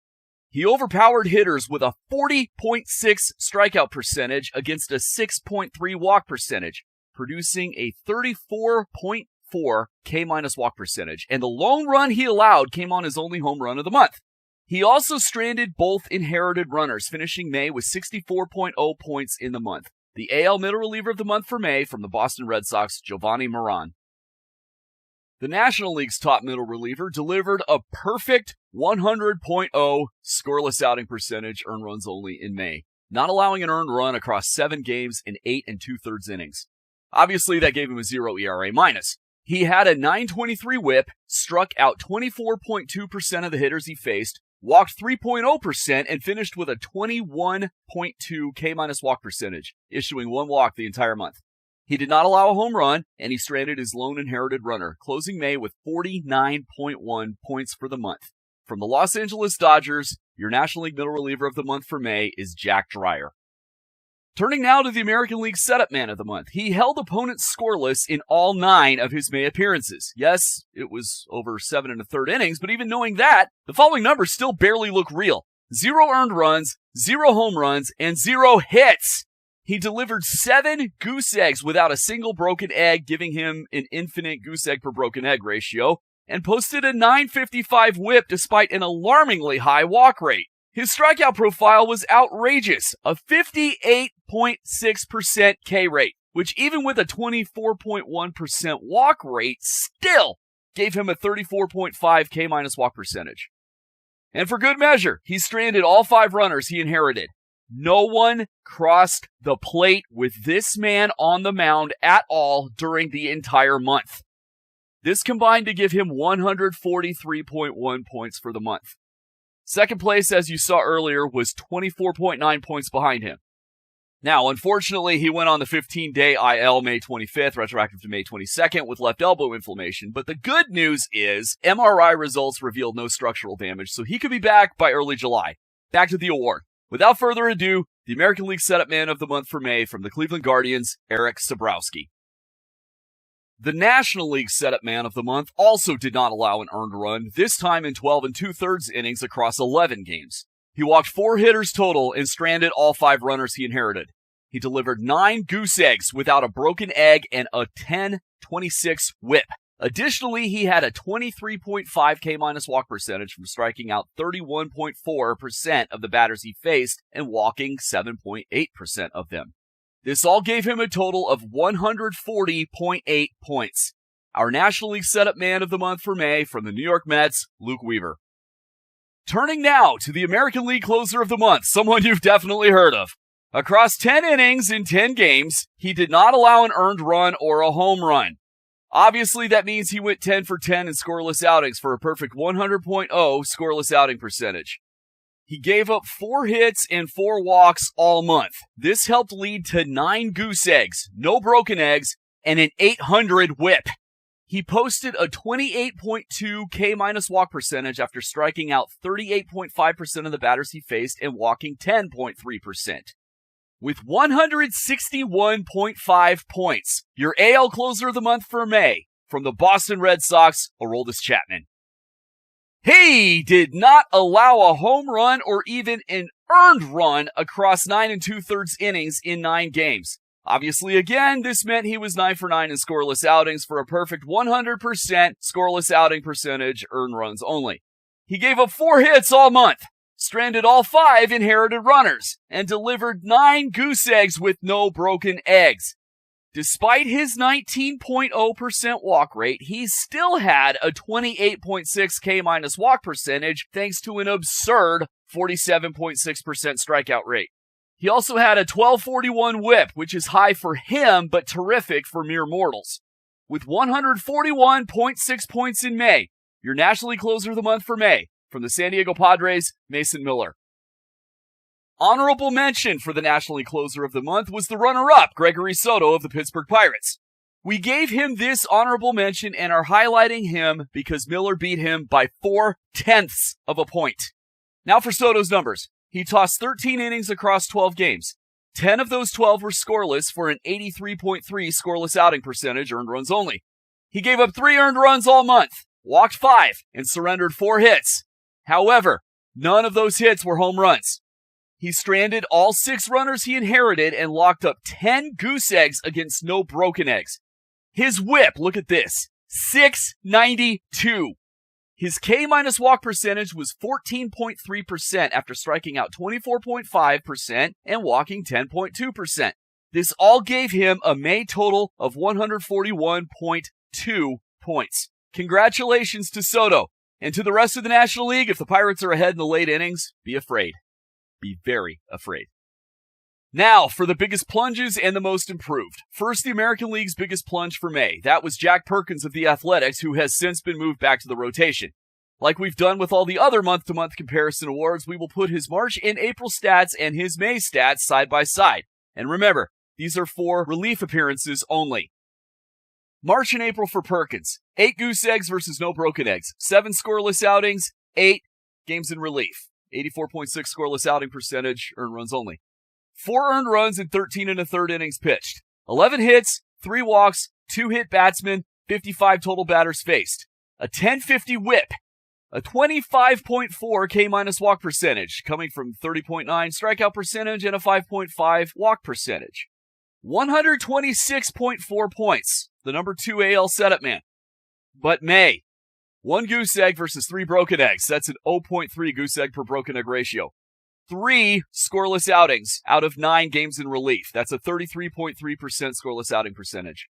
He overpowered hitters with a 40.6 strikeout percentage against a 6.3 walk percentage, producing a 34.4 K- walk percentage, and the lone run he allowed came on his only home run of the month. He also stranded both inherited runners, finishing May with 64.0 points in the month. The AL Middle Reliever of the Month for May from the Boston Red Sox, Giovanni Moran. The National League's top middle reliever delivered a perfect 100.0 scoreless outing percentage, earned runs only in May, not allowing an earned run across 7 games in 8 2/3 innings. Obviously, that gave him a 0 ERA minus. He had a .923 whip, struck out 24.2% of the hitters he faced, walked 3.0%, and finished with a 21.2 K- walk percentage, issuing 1 walk the entire month. He did not allow a home run, and he stranded his lone inherited runner, closing May with 49.1 points for the month. From the Los Angeles Dodgers, your National League middle reliever of the month for May is Jack Dreyer. Turning now to the American League setup man of the month. He held opponents scoreless in all 9 of his May appearances. Yes, it was over 7 1/3 innings, but even knowing that, the following numbers still barely look real. 0 earned runs, 0 home runs, and 0 hits. He delivered 7 goose eggs without a single broken egg, giving him an infinite goose egg per broken egg ratio, and posted a .955 whip despite an alarmingly high walk rate. His strikeout profile was outrageous, a 58.6% K rate, which even with a 24.1% walk rate still gave him a 34.5 K- walk percentage. And for good measure, he stranded all 5 runners he inherited. No one crossed the plate with this man on the mound at all during the entire month. This combined to give him 143.1 points for the month. Second place, as you saw earlier, was 24.9 points behind him. Now, unfortunately, he went on the 15-day IL May 25th, retroactive to May 22nd, with left elbow inflammation. But the good news is MRI results revealed no structural damage, so he could be back by early July. Back to the award. Without further ado, the American League setup man of the month for May from the Cleveland Guardians, Eric Sabrowski. The National League setup man of the month also did not allow an earned run, this time in 12 2/3 innings across 11 games. He walked 4 hitters total and stranded all 5 runners he inherited. He delivered 9 goose eggs without a broken egg and a 10.26 whip. Additionally, he had a 23.5 K- walk percentage from striking out 31.4% of the batters he faced and walking 7.8% of them. This all gave him a total of 140.8 points. Our National League setup man of the month for May from the New York Mets, Luke Weaver. Turning now to the American League closer of the month, someone you've definitely heard of. Across 10 innings in 10 games, he did not allow an earned run or a home run. Obviously, that means he went 10 for 10 in scoreless outings for a perfect 100.0 scoreless outing percentage. He gave up 4 hits and 4 walks all month. This helped lead to 9 goose eggs, no broken eggs, and an 800 whip. He posted a 28.2 K- walk percentage after striking out 38.5% of the batters he faced and walking 10.3%. With 161.5 points, your AL closer of the month for May from the Boston Red Sox, Aroldis Chapman. He did not allow a home run or even an earned run across 9 2/3 innings in 9 games. Obviously, again, this meant he was 9 for 9 in scoreless outings for a perfect 100% scoreless outing percentage, earned runs only. He gave up 4 hits all month, stranded all 5 inherited runners, and delivered 9 goose eggs with no broken eggs. Despite his 19.0% walk rate, he still had a 28.6 K- walk percentage thanks to an absurd 47.6% strikeout rate. He also had a 1241 whip, which is high for him, but terrific for mere mortals. With 141.6 points in May, your National League closer of the month for May, from the San Diego Padres, Mason Miller. Honorable mention for the National League closer of the month was the runner-up, Gregory Soto of the Pittsburgh Pirates. We gave him this honorable mention and are highlighting him because Miller beat him by 0.4 of a point. Now for Soto's numbers. He tossed 13 innings across 12 games. 10 of those 12 were scoreless for an 83.3 scoreless outing percentage, earned runs only. He gave up 3 earned runs all month, walked 5, and surrendered 4 hits. However, none of those hits were home runs. He stranded all 6 runners he inherited and locked up 10 goose eggs against no broken eggs. His whip, look at this, 692. His K- walk percentage was 14.3% after striking out 24.5% and walking 10.2%. This all gave him a May total of 141.2 points. Congratulations to Soto. And to the rest of the National League, if the Pirates are ahead in the late innings, be afraid. Be very afraid. Now, for the biggest plunges and the most improved. First, the American League's biggest plunge for May. That was Jack Perkins of the Athletics, who has since been moved back to the rotation. Like we've done with all the other month-to-month comparison awards, we will put his March and April stats and his May stats side by side. And remember, these are for relief appearances only. March and April for Perkins. 8 goose eggs versus no broken eggs. 7 scoreless outings, 8 games in relief. 84.6 scoreless outing percentage, earned runs only. 4 earned runs in 13 1/3 innings pitched. 11 hits, 3 walks, 2 hit batsmen, 55 total batters faced. A 1050 whip. A 25.4 K- walk percentage, coming from 30.9 strikeout percentage and a 5.5 walk percentage. 126.4 points, the number 2 AL setup man. But May, 1 goose egg versus 3 broken eggs. That's an 0.3 goose egg per broken egg ratio. 3 scoreless outings out of 9 games in relief. That's a 33.3% scoreless outing percentage.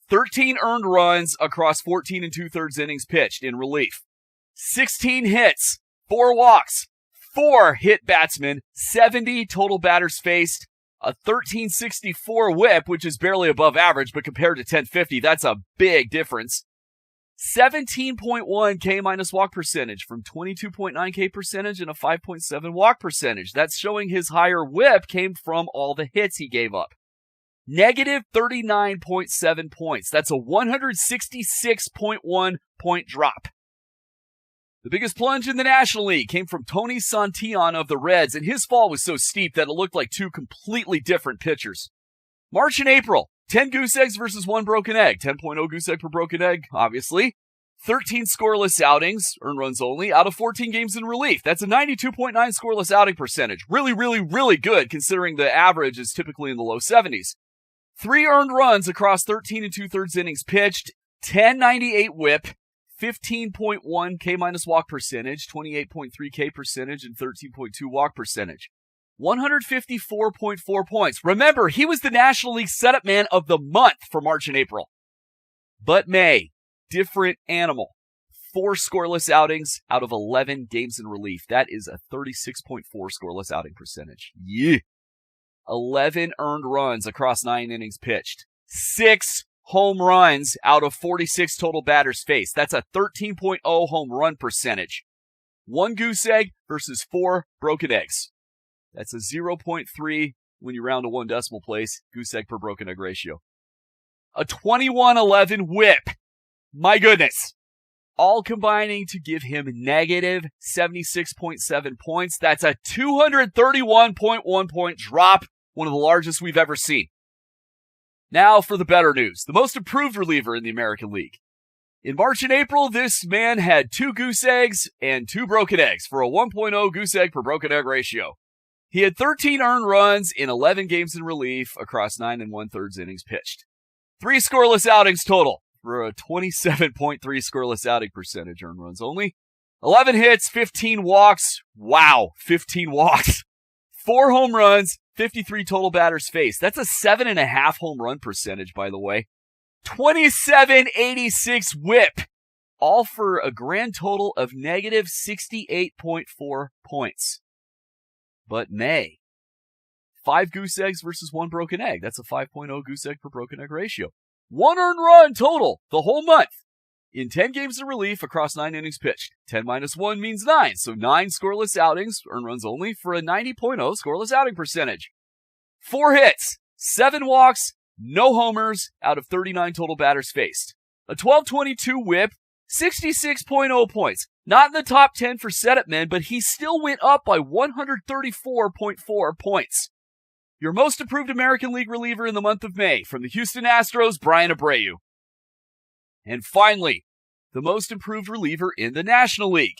13 earned runs across 14 2/3 innings pitched in relief. 16 hits, 4 walks, 4 hit batsmen, 70 total batters faced, a 1364 whip, which is barely above average, but compared to 1050, that's a big difference. 17.1 K- walk percentage from 22.9 K percentage and a 5.7 walk percentage. That's showing his higher whip came from all the hits he gave up. Negative 39.7 points. That's a 166.1 point drop. The biggest plunge in the National League came from Tony Santillan of the Reds, and his fall was so steep that it looked like 2 completely different pitchers. March and April, 10 goose eggs versus 1 broken egg. 10.0 goose egg per broken egg, obviously. 13 scoreless outings, earned runs only, out of 14 games in relief. That's a 92.9 scoreless outing percentage. Really, really, really good, considering the average is typically in the low 70s. 3 earned runs across 13 2/3 innings pitched, 1098 whip, 15.1 K- walk percentage, 28.3 K percentage, and 13.2 walk percentage. 154.4 points. Remember, he was the National League setup man of the month for March and April. But May, different animal. 4 scoreless outings out of 11 games in relief. That is a 36.4 scoreless outing percentage. Yeah. 11 earned runs across 9 innings pitched. 6 home runs out of 46 total batters faced. That's a 13.0 home run percentage. 1 goose egg versus 4 broken eggs. That's a 0.3 when you round to 1 decimal place, goose egg per broken egg ratio. A 21-11 whip. My goodness. All combining to give him negative 76.7 points. That's a 231.1 point drop, one of the largest we've ever seen. Now for the better news. The most improved reliever in the American League. In March and April, this man had 2 goose eggs and 2 broken eggs for a 1.0 goose egg per broken egg ratio. He had 13 earned runs in 11 games in relief across 9 1/3 innings pitched. 3 scoreless outings total for a 27.3 scoreless outing percentage, earned runs only. 11 hits, 15 walks. Wow, 15 walks. 4 home runs, 53 total batters faced. That's a 7.5 home run percentage, by the way. 27.86 whip. All for a grand total of negative 68.4 points. But May, 5 goose eggs versus 1 broken egg. That's a 5.0 goose egg per broken egg ratio. 1 earned run total the whole month. In 10 games of relief across 9 innings pitched. 10 minus 1 means 9, so 9 scoreless outings, earned runs only, for a 90.0 scoreless outing percentage. 4 hits, 7 walks, no homers out of 39 total batters faced. A 12.22 whip, 66.0 points. Not in the top 10 for setup men, but he still went up by 134.4 points. Your most improved American League reliever in the month of May, from the Houston Astros, Brian Abreu. And finally, the most improved reliever in the National League.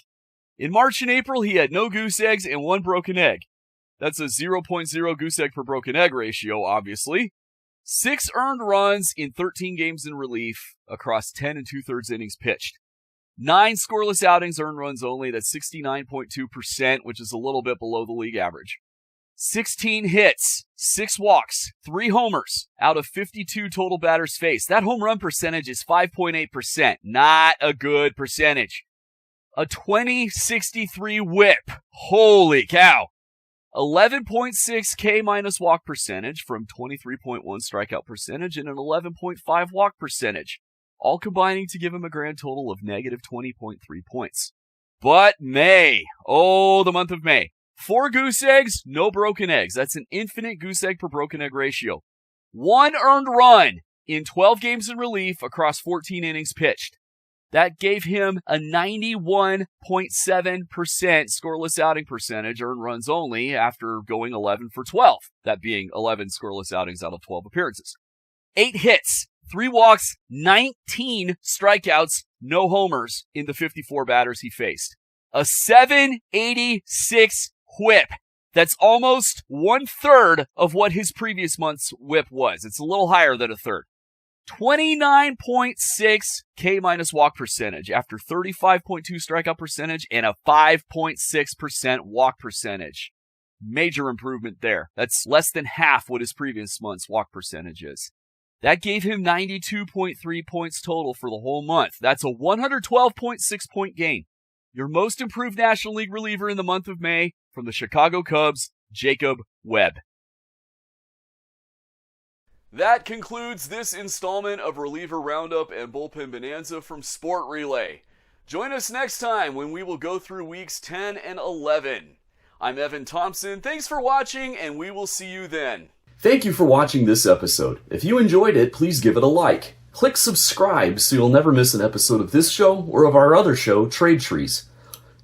In March and April, he had no goose eggs and 1 broken egg. That's a 0.0 goose egg per broken egg ratio, obviously. 6 earned runs in 13 games in relief across 10 2/3 innings pitched. 9 scoreless outings, earned runs only. That's 69.2%, which is a little bit below the league average. 16 hits, 6 walks, 3 homers out of 52 total batters faced. That home run percentage is 5.8%. Not a good percentage. A 20.63 whip. Holy cow. 11.6 K minus walk percentage from 23.1 strikeout percentage and an 11.5 walk percentage, all combining to give him a grand total of negative 20.3 points. But May, the month of May. 4 goose eggs, no broken eggs. That's an infinite goose egg per broken egg ratio. 1 earned run in 12 games in relief across 14 innings pitched. That gave him a 91.7% scoreless outing percentage, earned runs only, after going 11 for 12. That being 11 scoreless outings out of 12 appearances. 8 hits, 3 walks, 19 strikeouts, no homers in the 54 batters he faced. A 786 whip. That's almost 1/3 of what his previous month's whip was. It's a little higher than 1/3. 29.6 K minus walk percentage after 35.2 strikeout percentage and a 5.6% walk percentage. Major improvement there. That's less than half what his previous month's walk percentage is. That gave him 92.3 points total for the whole month. That's a 112.6 point gain. Your most improved National League reliever in the month of May from the Chicago Cubs, Jacob Webb. That concludes this installment of Reliever Roundup and Bullpen Bonanza from Sport Relay. Join us next time when we will go through weeks 10 and 11. I'm Evan Thompson. Thanks for watching, and we will see you then. Thank you for watching this episode. If you enjoyed it, please give it a like. Click subscribe so you'll never miss an episode of this show or of our other show, Trade Trees.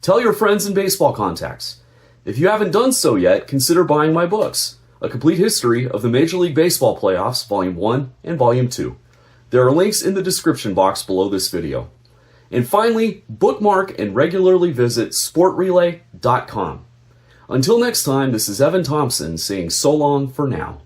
Tell your friends and baseball contacts. If you haven't done so yet, consider buying my books, A Complete History of the Major League Baseball Playoffs, Volume 1 and Volume 2. There are links in the description box below this video. And finally, bookmark and regularly visit sportrelay.com. Until next time, this is Evan Thompson saying so long for now.